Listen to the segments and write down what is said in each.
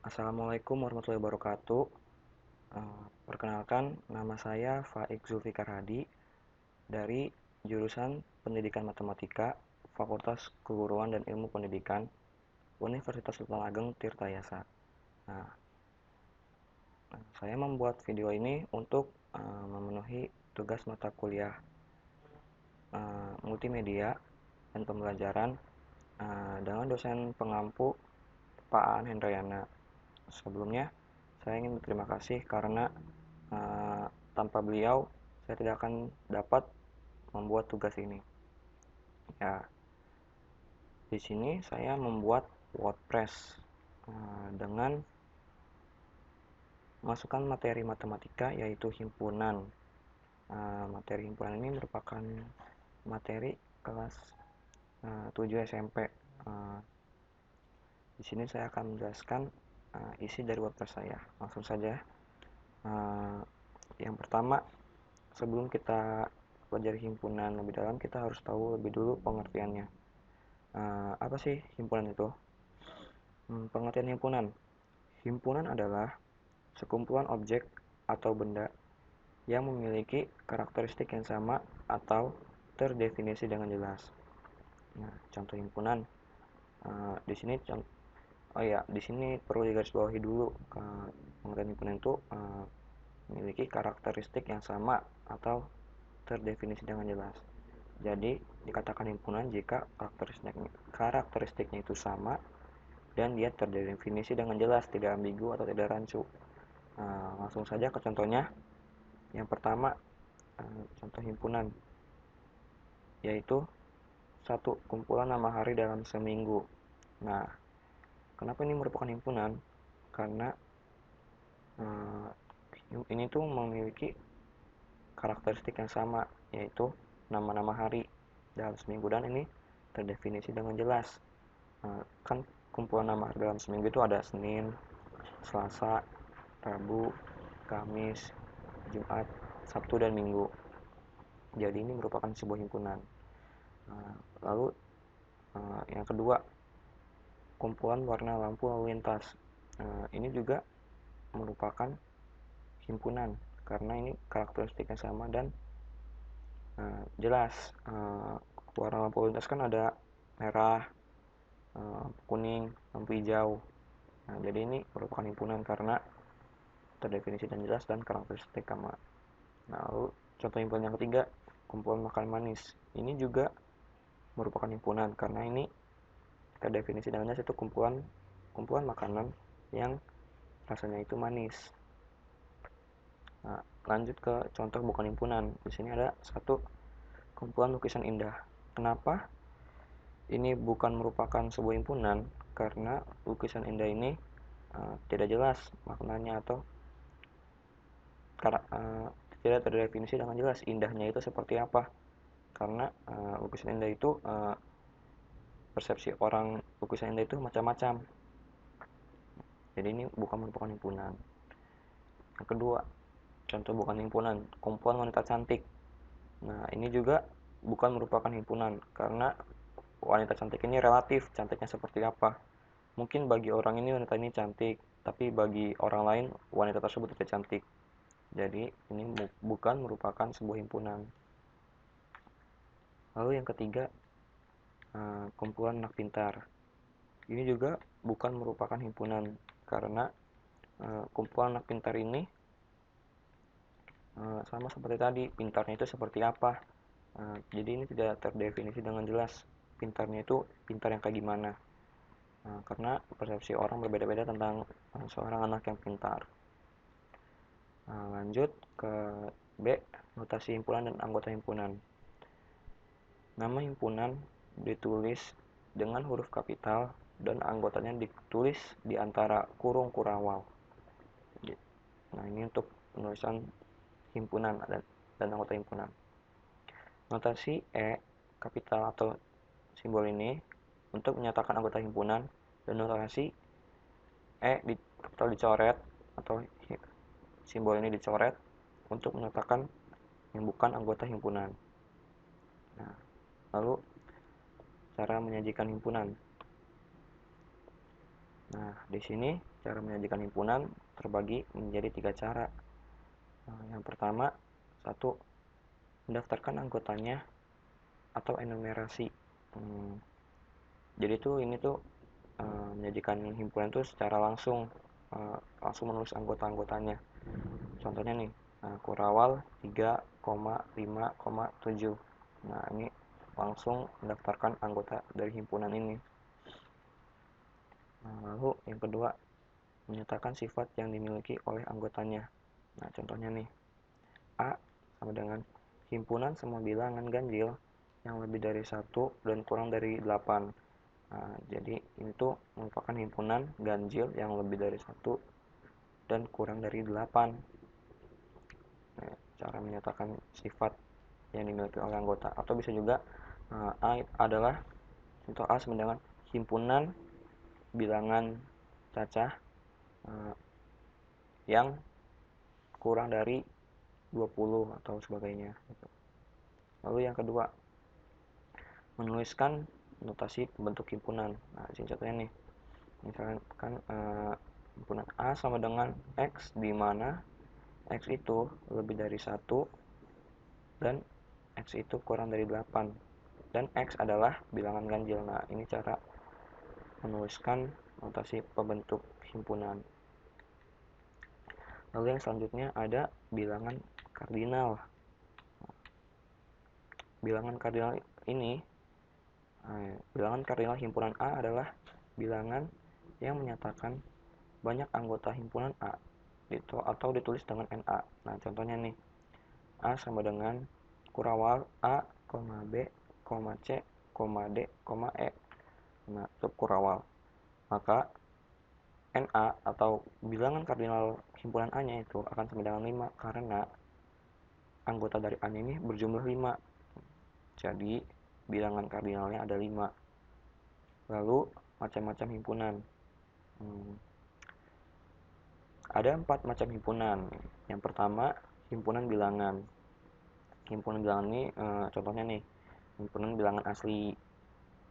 Assalamualaikum warahmatullahi wabarakatuh. Perkenalkan, nama saya Faik Zulfikar Hadi dari jurusan Pendidikan Matematika, Fakultas Keguruan dan Ilmu Pendidikan, Universitas Sultan Ageng Tirtayasa. Nah, saya membuat video ini untuk memenuhi tugas mata kuliah multimedia dan pembelajaran dengan dosen pengampu Pak Aan Hendrayana. Sebelumnya, saya ingin berterima kasih karena tanpa beliau saya tidak akan dapat membuat tugas ini. Ya, di sini saya membuat WordPress dengan masukkan materi matematika yaitu himpunan. Materi himpunan ini merupakan materi kelas 7 SMP. Di sini saya akan menjelaskan isi dari WordPress saya. Langsung saja. Yang pertama, sebelum kita pelajari himpunan lebih dalam, kita harus tahu lebih dulu pengertiannya. Apa sih himpunan itu? Pengertian himpunan. Himpunan adalah sekumpulan objek atau benda yang memiliki karakteristik yang sama atau terdefinisi dengan jelas. Nah, contoh himpunan. Di sini di sini perlu digarisbawahi dulu pengertian himpunan itu memiliki karakteristik yang sama atau terdefinisi dengan jelas. Jadi, dikatakan himpunan jika karakteristiknya itu sama dan dia terdefinisi dengan jelas, tidak ambigu atau tidak rancu. Langsung saja ke contohnya. Yang pertama, contoh himpunan, yaitu satu kumpulan nama hari dalam seminggu. Nah, kenapa ini merupakan himpunan? Karena ini tuh memiliki karakteristik yang sama, yaitu nama-nama hari dalam seminggu, dan ini terdefinisi dengan jelas. Kan kumpulan nama hari dalam seminggu itu ada Senin, Selasa, Rabu, Kamis, Jumat, Sabtu, dan Minggu. Jadi ini merupakan sebuah himpunan. Lalu yang kedua, kumpulan warna lampu lalu lintas. Ini juga merupakan himpunan karena ini karakteristiknya sama dan jelas. Warna lampu lalu lintas kan ada merah, kuning, lampu hijau. Nah, jadi ini merupakan himpunan karena terdefinisi dan jelas dan karakteristik sama. Nah, lalu contoh himpunan yang ketiga, kumpulan makanan manis. Ini juga merupakan himpunan karena ini terdefinisi dengan jelas, itu kumpulan makanan yang rasanya itu manis. Nah, lanjut ke contoh bukan himpunan. Di sini ada satu kumpulan lukisan indah. Kenapa ini bukan merupakan sebuah himpunan? Karena lukisan indah ini tidak jelas maknanya atau tidak terdefinisi dengan jelas indahnya itu seperti apa. Karena lukisan indah itu persepsi orang lukisan indah itu macam-macam. Jadi ini bukan merupakan himpunan. Yang kedua, contoh bukan himpunan, kumpulan wanita cantik. Nah, ini juga bukan merupakan himpunan karena wanita cantik ini relatif, cantiknya seperti apa. Mungkin bagi orang ini wanita ini cantik, tapi bagi orang lain wanita tersebut tidak cantik. Jadi ini bukan merupakan sebuah himpunan. Lalu yang ketiga, kumpulan anak pintar. Ini juga bukan merupakan himpunan karena kumpulan anak pintar ini sama seperti tadi, pintarnya itu seperti apa. Jadi ini tidak terdefinisi dengan jelas pintarnya itu pintar yang kayak gimana. Karena persepsi orang berbeda-beda tentang seorang anak yang pintar. Lanjut ke B, notasi himpunan dan anggota himpunan. Nama himpunan ditulis dengan huruf kapital dan anggotanya ditulis di antara kurung kurawal. Nah, ini untuk penulisan himpunan dan anggota himpunan. Notasi E kapital atau simbol ini untuk menyatakan anggota himpunan, dan notasi E di kapital dicoret atau simbol ini dicoret untuk menyatakan yang bukan anggota himpunan. Nah, lalu cara menyajikan himpunan. Nah, di sini cara menyajikan himpunan terbagi menjadi 3 cara. Nah, yang pertama, satu, mendaftarkan anggotanya atau enumerasi. Jadi ini tuh menyajikan himpunan tuh secara langsung, langsung menulis anggota-anggotanya. Contohnya nih, Kurawal 3,5,7. Nah, ini langsung mendaftarkan anggota dari himpunan ini. Nah, lalu yang kedua, menyatakan sifat yang dimiliki oleh anggotanya. Nah, contohnya nih, A sama dengan himpunan semua bilangan ganjil yang lebih dari 1 dan kurang dari 8. Nah, jadi ini tuh merupakan himpunan ganjil yang lebih dari 1 dan kurang dari 8. Nah, cara menyatakan sifat yang dimiliki oleh anggota. Atau bisa juga A adalah, contoh A sama dengan himpunan bilangan cacah yang kurang dari 20 atau sebagainya. Lalu yang kedua, menuliskan notasi pembentuk himpunan. Nah, ini contohnya nih, misalkan himpunan A sama dengan X, di mana X itu lebih dari 1 dan X itu kurang dari 8, dan X adalah bilangan ganjil. Nah, ini cara menuliskan notasi pembentuk himpunan. Lalu yang selanjutnya ada bilangan kardinal. Bilangan kardinal ini, bilangan kardinal himpunan A adalah bilangan yang menyatakan banyak anggota himpunan A atau ditulis dengan NA. Nah, contohnya nih, A sama dengan Kurawal A, B, C, D, E. Nah, itu Kurawal. Maka NA atau bilangan kardinal himpunan A-nya itu akan sama dengan 5 karena anggota dari A ini berjumlah 5. Jadi bilangan kardinalnya ada 5. Lalu macam-macam himpunan. Ada 4 macam himpunan. Yang pertama, himpunan bilangan. Himpunan bilangan ini contohnya nih, himpunan bilangan asli,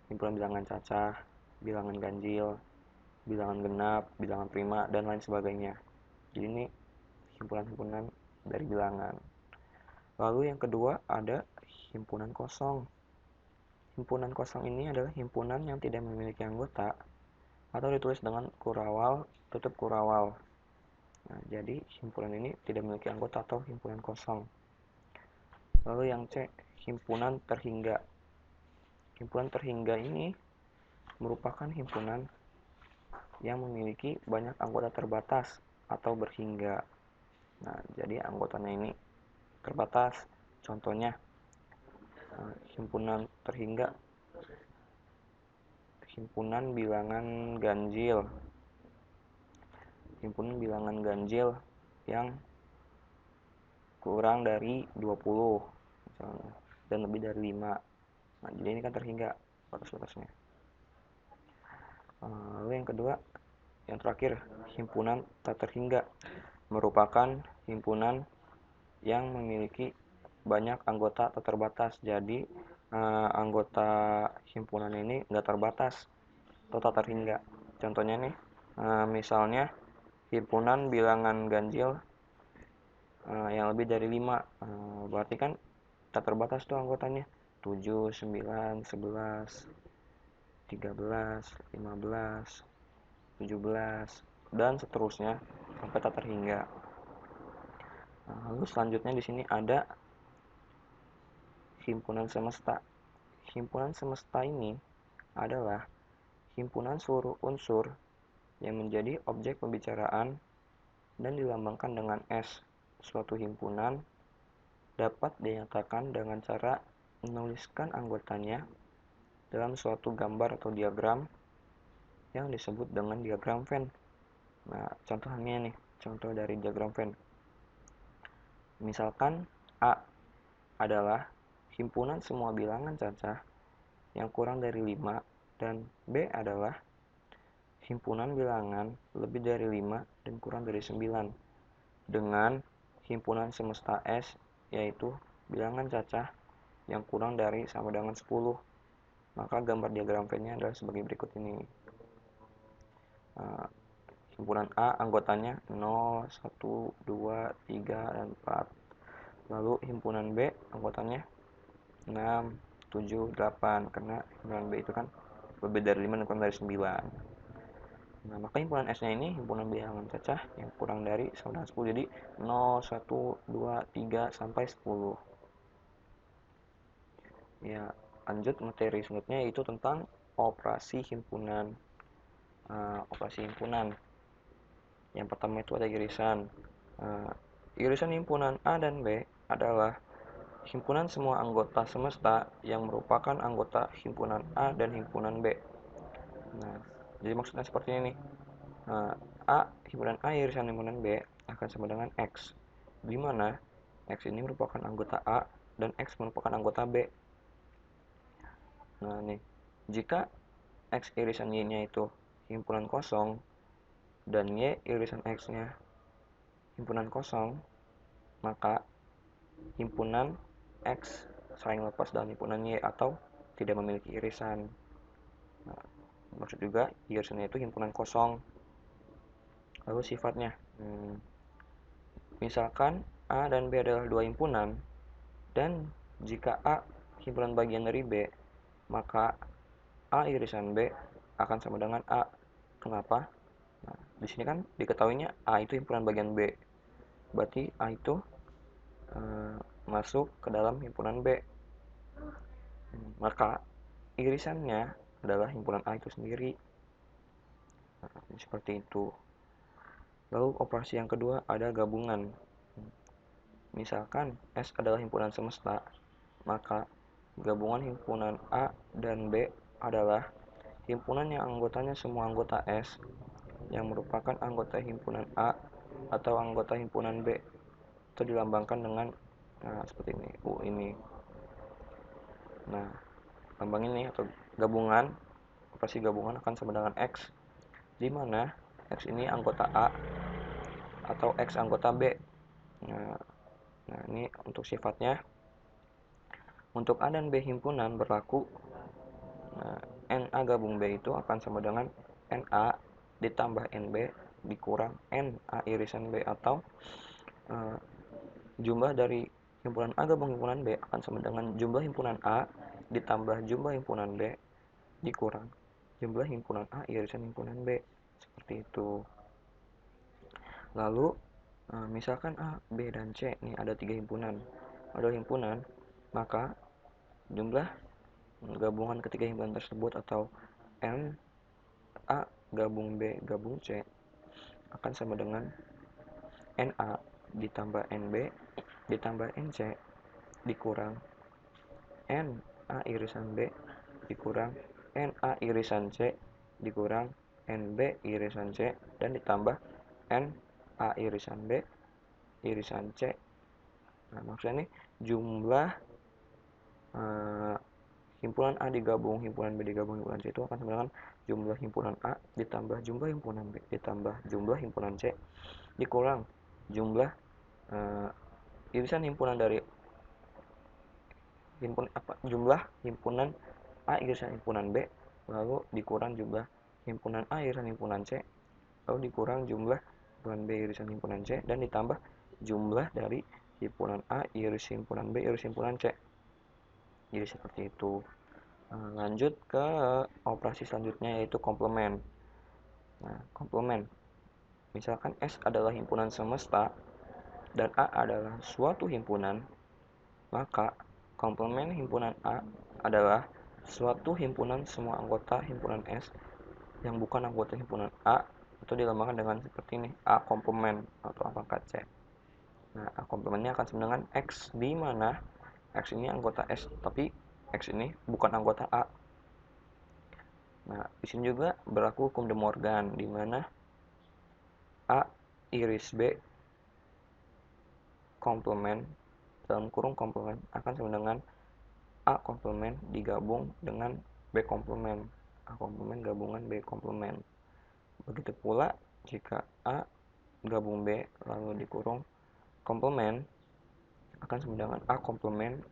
himpunan bilangan cacah, bilangan ganjil, bilangan genap, bilangan prima, dan lain sebagainya. Jadi ini himpunan-himpunan dari bilangan. Lalu yang kedua ada himpunan kosong. Himpunan kosong ini adalah himpunan yang tidak memiliki anggota atau ditulis dengan Kurawal tutup Kurawal. Nah, jadi himpunan ini tidak memiliki anggota atau himpunan kosong. Lalu yang C, himpunan terhingga. Himpunan terhingga ini merupakan himpunan yang memiliki banyak anggota terbatas atau berhingga. Nah, jadi anggotanya ini terbatas. Contohnya, himpunan terhingga, himpunan bilangan ganjil. Himpunan bilangan ganjil yang kurang dari 20 misalnya, dan lebih dari 5. Nah, jadi ini kan terhingga batas-batasnya. Lalu yang kedua, yang terakhir, himpunan tak terhingga merupakan himpunan yang memiliki banyak anggota tak terbatas. Jadi anggota himpunan ini nggak terbatas atau tak terhingga. Contohnya nih, misalnya himpunan bilangan ganjil yang lebih dari 5, berarti kan tak terbatas tuh anggotanya, 7, 9, 11, 13, 15, 17, dan seterusnya sampai tak terhingga. Lalu selanjutnya di sini ada himpunan semesta. Himpunan semesta ini adalah himpunan seluruh unsur yang menjadi objek pembicaraan dan dilambangkan dengan S. Suatu himpunan dapat dinyatakan dengan cara menuliskan anggotanya dalam suatu gambar atau diagram yang disebut dengan diagram Venn. Nah, contohnya nih, contoh dari diagram Venn. Misalkan A adalah himpunan semua bilangan cacah yang kurang dari 5, dan B adalah himpunan bilangan lebih dari 5 dan kurang dari 9 dengan himpunan semesta S, yaitu bilangan cacah yang kurang dari sama dengan 10. Maka gambar diagram Venn-nya adalah sebagai berikut ini. Himpunan A anggotanya 0, 1, 2, 3, dan 4. Lalu himpunan B anggotanya 6, 7, 8, karena himpunan B itu kan lebih dari 5 dan kurang dari 9. Nah, maka himpunan S-nya ini himpunan bilangan cacah yang kurang dari sama dengan 10. Jadi 0, 1, 2, 3, sampai 10. Ya, lanjut materi selanjutnya yaitu tentang operasi himpunan. Operasi himpunan. Yang pertama itu ada irisan. Irisan himpunan A dan B adalah himpunan semua anggota semesta yang merupakan anggota himpunan A dan himpunan B. Nah, jadi maksudnya seperti ini. Himpunan A irisan himpunan B akan sama dengan X, di mana X ini merupakan anggota A dan X merupakan anggota B. Nah, nih, jika X irisan Y-nya itu himpunan kosong dan Y irisan X-nya himpunan kosong, maka himpunan X saling lepas dalam himpunan Y atau tidak memiliki irisan. Nah, maksud juga irisannya itu himpunan kosong. Lalu sifatnya, misalkan A dan B adalah dua himpunan, dan jika A himpunan bagian dari B, maka A irisan B akan sama dengan A. Kenapa? Nah, di sini kan diketahuinya A itu himpunan bagian B, berarti A itu masuk ke dalam himpunan B. Maka irisannya adalah himpunan A itu sendiri. Nah, seperti itu. Lalu operasi yang kedua ada gabungan. Misalkan S adalah himpunan semesta, maka gabungan himpunan A dan B adalah himpunan yang anggotanya semua anggota S yang merupakan anggota himpunan A atau anggota himpunan B. Itu dilambangkan dengan seperti ini, U ini. Nah, lambang ini atau gabungan, operasi gabungan akan sama dengan X, di mana X ini anggota A atau X anggota B. Nah, ini untuk sifatnya. Untuk A dan B himpunan berlaku NA gabung B itu akan sama dengan NA ditambah NB dikurang NA irisan B, atau jumlah dari himpunan A gabung himpunan B akan sama dengan jumlah himpunan A ditambah jumlah himpunan B dikurang jumlah himpunan A irisan himpunan B. Seperti itu. Lalu misalkan A, B, dan C ini ada tiga himpunan. Ada himpunan, maka jumlah gabungan ketiga himpunan tersebut atau N A gabung B gabung C akan sama dengan NA ditambah NB ditambah NC dikurang NA irisan B dikurang NA irisan C dikurang NB irisan C dan ditambah NA irisan B irisan C. Nah, maksudnya ini jumlah himpunan A digabung himpunan B digabung himpunan C itu akan sama dengan jumlah himpunan A ditambah jumlah himpunan B ditambah jumlah himpunan C dikurang jumlah irisan himpunan dari jumlah himpunan A irisan himpunan B, lalu dikurang jumlah himpunan A irisan himpunan C, lalu dikurang jumlah himpunan B irisan himpunan C, dan ditambah jumlah dari himpunan A iris himpunan B iris himpunan C. Jadi seperti itu. Lanjut ke operasi selanjutnya yaitu komplement. Nah, komplement. Misalkan S adalah himpunan semesta dan A adalah suatu himpunan, maka komplement himpunan A adalah suatu himpunan semua anggota himpunan S yang bukan anggota himpunan A, atau dilambangkan dengan seperti ini, A komplement atau A pangkat C. Nah, A komplementnya akan sama dengan X, di mana X ini anggota S, tapi X ini bukan anggota A. Nah, di sini juga berlaku hukum De Morgan, di mana A iris B komplement dalam kurung komplement akan sama dengan A komplement digabung dengan B komplement. A komplement gabungan B komplement. Begitu pula jika A gabung B lalu dikurung komplement akan sama dengan A komplement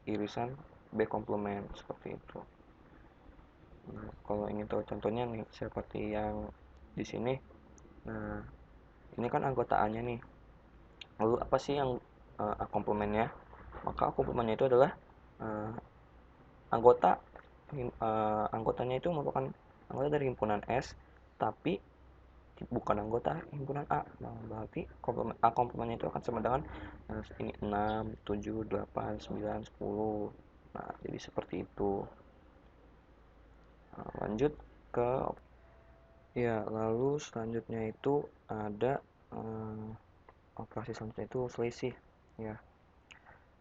irisan B komplement. Seperti itu. Nah, kalau ingin tahu contohnya nih seperti yang di sini. Nah, ini kan anggota A-nya nih. Lalu apa sih yang komplemennya? Maka komplemennya itu adalah uh, anggota anggotanya itu merupakan anggota dari himpunan S, tapi bukan anggota himpunan A. Nah, berarti komplemennya itu akan sama dengan ini 6, 7, 8, 9, 10. Nah, jadi seperti itu. Nah, lanjut ke ya, lalu selanjutnya itu ada operasi selanjutnya itu selisih. Ya,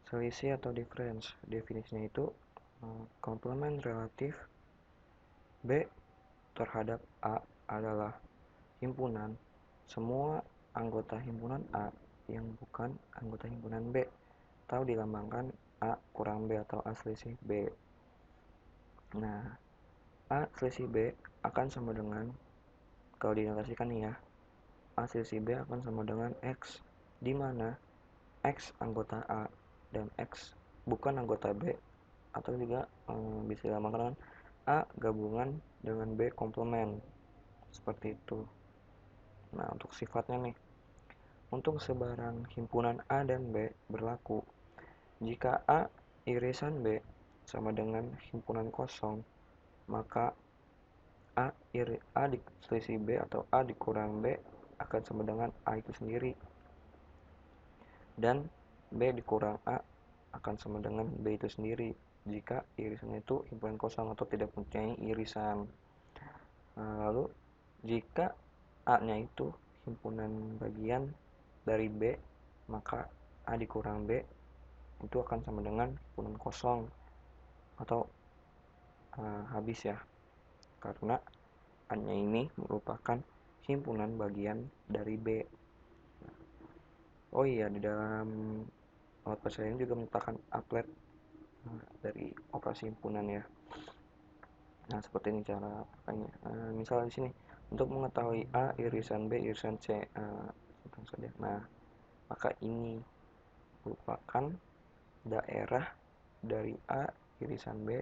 selisih atau difference. Definisinya itu komplement relatif B terhadap A adalah himpunan semua anggota himpunan A yang bukan anggota himpunan B, atau dilambangkan A kurang B atau A selisih B. Nah, A selisih B akan sama dengan, kalau dinotasikan nih ya, A selisih B akan sama dengan X, di mana X anggota A dan X bukan anggota B, atau juga bisa dilambangkan dengan A gabungan dengan B komplement, seperti itu. Nah, untuk sifatnya nih, untuk sebarang himpunan A dan B berlaku jika A irisan B sama dengan himpunan kosong, maka A selisih B atau A dikurang B akan sama dengan A itu sendiri, dan B dikurang A akan sama dengan B itu sendiri jika irisannya itu himpunan kosong atau tidak mempunyai irisan. Nah, lalu jika A-nya itu himpunan bagian dari B, maka A dikurang B itu akan sama dengan himpunan kosong atau habis ya, karena A-nya ini merupakan himpunan bagian dari B. Oh iya, di dalam alat ini juga meletakkan applet dari operasi himpunan ya. Nah, seperti ini cara pakainya. Misalnya di sini, untuk mengetahui A irisan B irisan C, saja. Nah, maka ini merupakan daerah dari A irisan B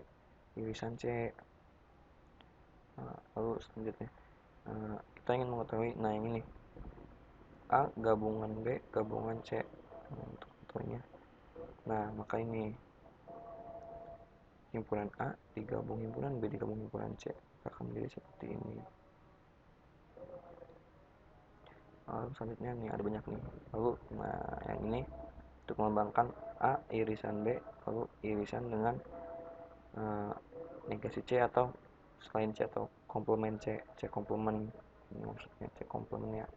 irisan C. Lalu selanjutnya kita ingin mengetahui, nah yang ini A gabungan B gabungan C. Untuk contohnya, nah maka ini himpunan A digabung himpunan B digabung himpunan C akan menjadi seperti ini. Lalu selanjutnya nih ada banyak nih. Lalu nah yang ini untuk melambangkan A irisan B, lalu irisan dengan negasi C atau selain C atau komplement C, C komplement, ini maksudnya C komplement ya.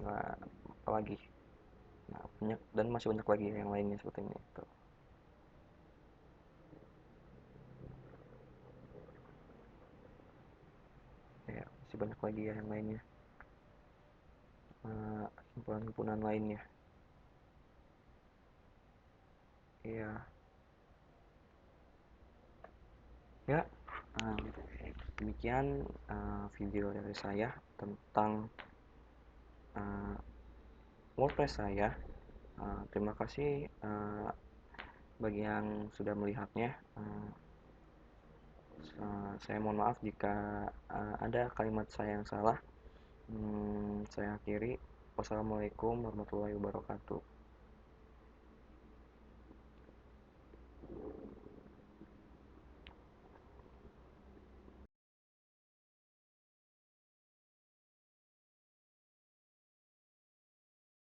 Nah, apalagi, nah banyak dan masih banyak lagi yang lainnya seperti ini tuh. Ya, masih banyak lagi ya yang lainnya, himpunan-himpunan lainnya. Iya ya, demikian video dari saya tentang WordPress saya. Terima kasih bagi yang sudah melihatnya. Saya mohon maaf jika ada kalimat saya yang salah. Saya akhiri. Wassalamualaikum warahmatullahi wabarakatuh.